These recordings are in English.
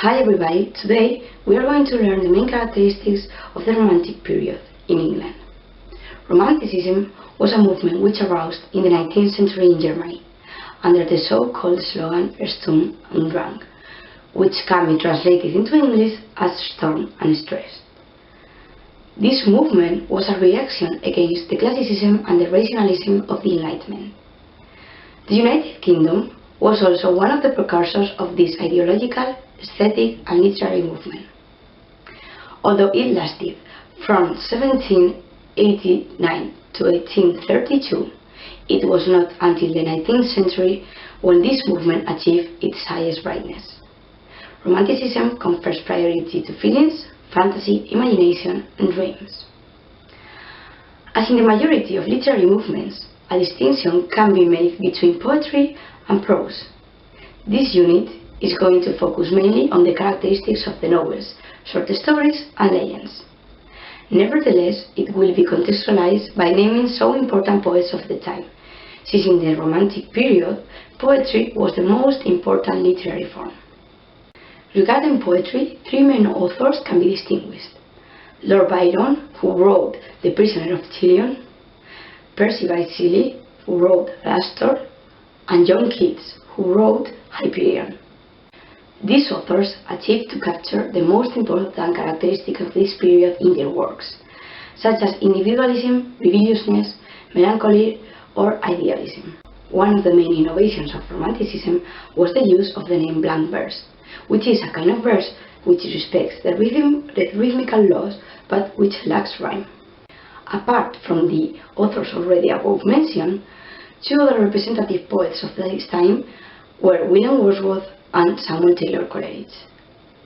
Hi everybody, today we are going to learn the main characteristics of the Romantic period in England. Romanticism was a movement which arose in the 19th century in Germany under the so-called slogan Sturm und Drang, which can be translated into English as storm and stress. This movement was a reaction against the classicism and the rationalism of the Enlightenment. The United Kingdom was also one of the precursors of this ideological, aesthetic and literary movement. Although it lasted from 1789 to 1832, it was not until the 19th century when this movement achieved its highest brightness. Romanticism confers priority to feelings, fantasy, imagination and dreams. As in the majority of literary movements, a distinction can be made between poetry and prose. This unit is going to focus mainly on the characteristics of the novels, short stories and legends. Nevertheless, it will be contextualized by naming some important poets of the time, since in the Romantic period, poetry was the most important literary form. Regarding poetry, three main authors can be distinguished: Lord Byron, who wrote The Prisoner of Chillon, Percy Bysshe Shelley, who wrote Astor, and John Keats, who wrote Hyperion. These authors achieved to capture the most important characteristics of this period in their works, such as individualism, religiousness, melancholy, or idealism. One of the main innovations of Romanticism was the use of the name blank verse, which is a kind of verse which respects the rhythmical laws but which lacks rhyme. Apart from the authors already above mentioned, two other representative poets of this time were William Wordsworth and Samuel Taylor Coleridge.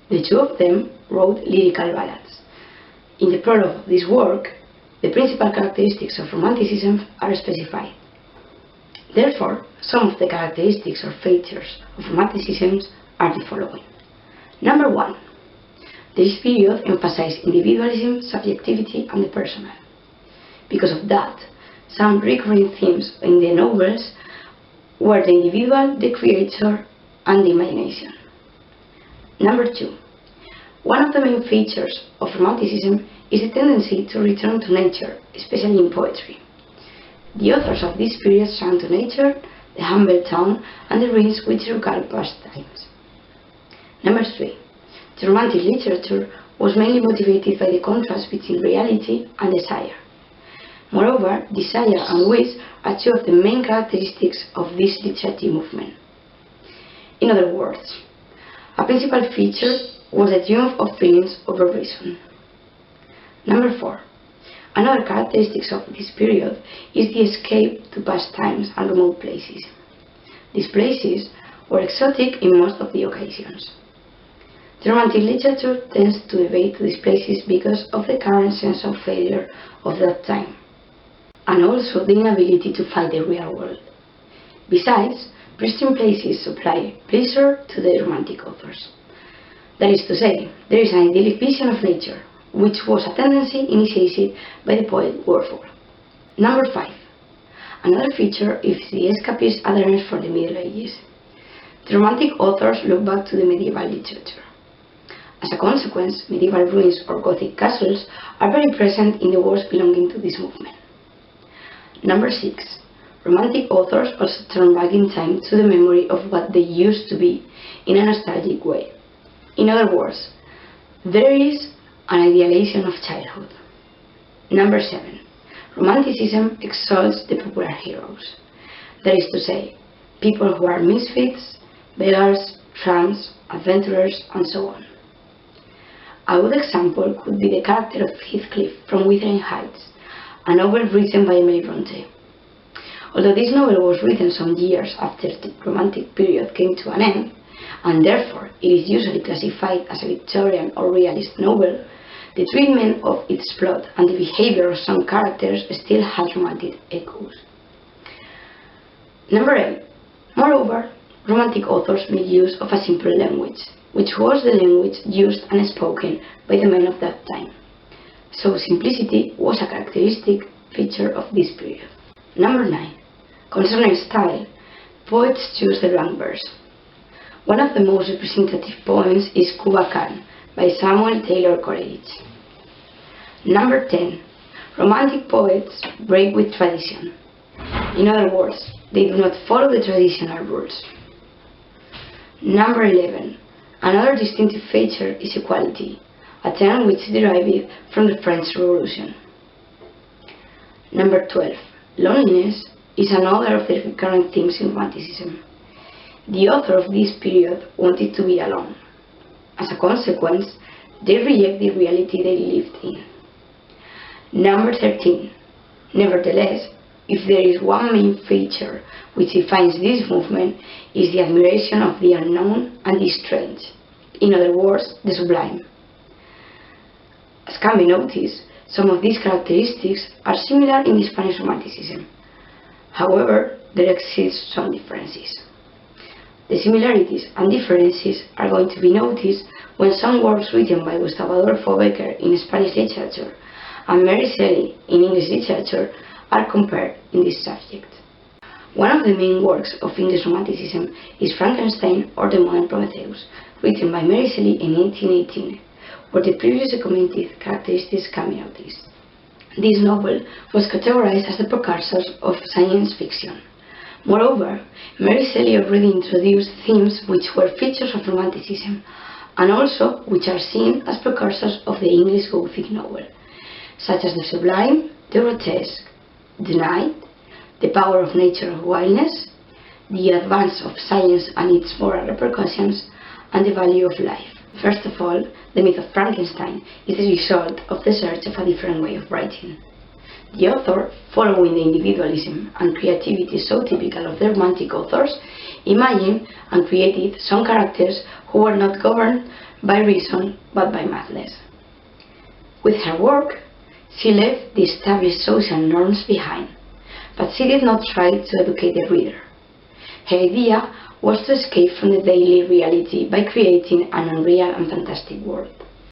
The two of them wrote lyrical ballads. In the prologue of this work, the principal characteristics of Romanticism are specified. Therefore, some of the characteristics or features of Romanticism are the following. Number 1. This period emphasized individualism, subjectivity, and the personal. Because of that, some recurring themes in the novels were the individual, the creator, and the imagination. Number 2. One of the main features of Romanticism is the tendency to return to nature, especially in poetry. The authors of this period sang to nature, the humble town, and the ruins which recall past times. Number 3. The Romantic literature was mainly motivated by the contrast between reality and desire. Moreover, desire and wish are two of the main characteristics of this literary movement. In other words, a principal feature was the triumph of feelings over reason. Number 4. Another characteristic of this period is the escape to past times and remote places. These places were exotic in most of the occasions. The Romantic literature tends to evade these places because of the current sense of failure of that time, and also the inability to fight the real world. Besides, pristine places supply pleasure to the Romantic authors. That is to say, there is an idyllic vision of nature, which was a tendency initiated by the poet Wordsworth. Number 5. Another feature is the escapist adherence for the Middle Ages. The Romantic authors look back to the medieval literature. As a consequence, medieval ruins or Gothic castles are very present in the works belonging to this movement. Number 6. Romantic authors also turn back in time to the memory of what they used to be in a nostalgic way. In other words, there is an idealization of childhood. Number 7. Romanticism exalts the popular heroes. That is to say, people who are misfits, beggars, tramps, adventurers, and so on. A good example could be the character of Heathcliff from Wuthering Heights, a novel written by Emily Bronte. Although this novel was written some years after the Romantic period came to an end, and therefore it is usually classified as a Victorian or realist novel, the treatment of its plot and the behavior of some characters still has Romantic echoes. Number 8. Moreover, Romantic authors made use of a simple language, which was the language used and spoken by the men of that time. So simplicity was a characteristic feature of this period. Number 9. Concerning style, poets choose the blank verse. One of the most representative poems is Kubla Khan by Samuel Taylor Coleridge. Number 10. Romantic poets break with tradition. In other words, they do not follow the traditional rules. Number 11. Another distinctive feature is equality, a term which derived from the French Revolution. Number 12. Loneliness is another of the recurrent themes in Romanticism. The author of this period wanted to be alone. As a consequence, they reject the reality they lived in. Number 13. Nevertheless, if there is one main feature which defines this movement, is the admiration of the unknown and the strange. In other words, the sublime. As can be noticed, some of these characteristics are similar in the Spanish Romanticism. However, there exist some differences. The similarities and differences are going to be noticed when some works written by Gustavo Adolfo Bécquer in Spanish literature and Mary Shelley in English literature are compared in this subject. One of the main works of English Romanticism is Frankenstein or the Modern Prometheus, written by Mary Shelley in 1818, where the previously commented characteristics can be noticed. This novel was categorized as the precursor of science fiction. Moreover, Mary Shelley already introduced themes which were features of Romanticism, and also which are seen as precursors of the English Gothic novel, such as the sublime, the grotesque, the night, the power of nature of wildness, the advance of science and its moral repercussions, and the value of life. First of all, the myth of Frankenstein is the result of the search of a different way of writing. The author, following the individualism and creativity so typical of the Romantic authors, imagined and created some characters who were not governed by reason but by madness. With her work, she left the established social norms behind, but she did not try to educate the reader. Her idea was to escape from the daily reality by creating an unreal and fantastic world.